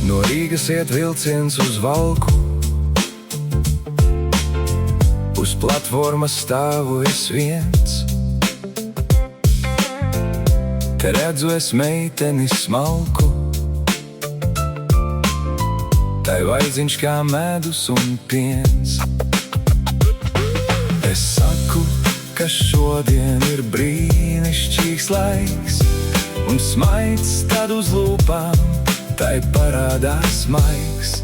No Rīgas iet vilciens uz Valku, uz platformas stāvu es viens. Te redzu es meiteni smalku, tai vaidziņš kā medus un piens. Es saku, ka šodien ir brīnišķīgs laiks, un smaids tad uz lūpām tai parādās maigs.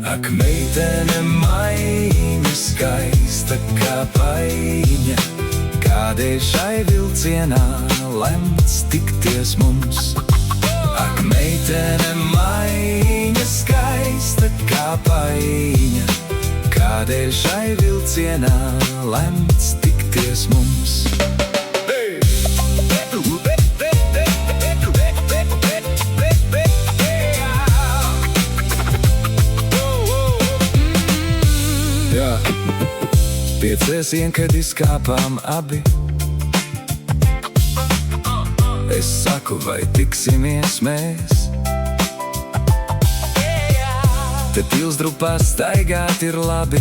Ak, meitene maiņa, skaista kā paiņa, kādēļ šai vilcienā lemts tikties mums. Ak, meitene maiņa, skaista kā paiņa, kādēļ šai vilcienā lemts tikties mums. Piecēsien, kad izkāpām abi, es saku, vai tiksimies mēs. Te Pilsdrupā staigāt ir labi,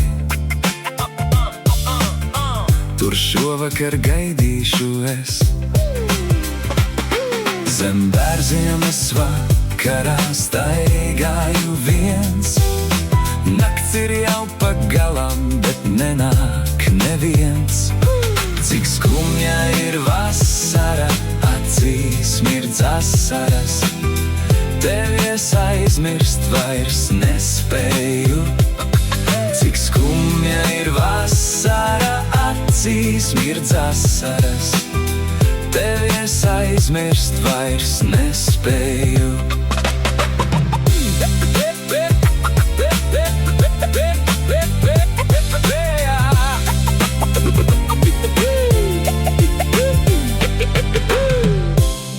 tur šovakar gaidīšu es. Zem bērziem es vakarā staigāju viens. Nakts ir jau pagalam, bet nenāk neviens. Cik skumja ir vasara, acīs mirdz asaras. Tevi es aizmirst vairs nespēju. Cik skumja ir vasara, acīs mirdz asaras. Tevi es aizmirst vairs nespēju.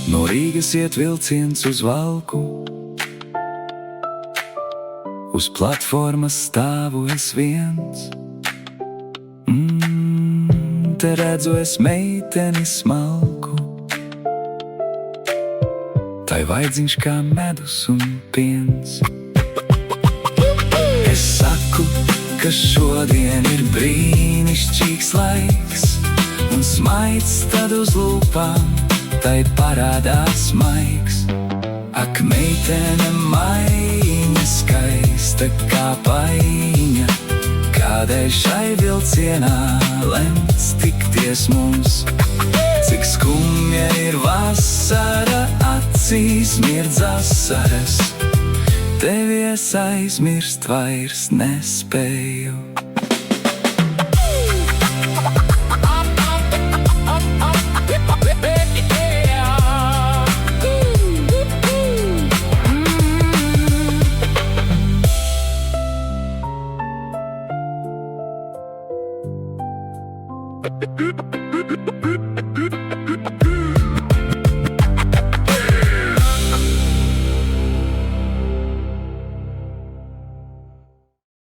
No Rīgas iet vilciens uz Valku, uz platformas stāvu es viens. Te redzu es meiteni smalku, tai vaidziņš kā medus un piens. Es saku, ka šodien ir brīnišķīgs laiks, un smaids tad uz lūpām tai parādās maigs. Ak, meitene maiņa, skaista kā paiņa, kādēļ šai vilcienā lemts tikties mums. Cik skumja ir vasara, acīs mirdz asaras. Tevi es aizmirst vairs nespēju.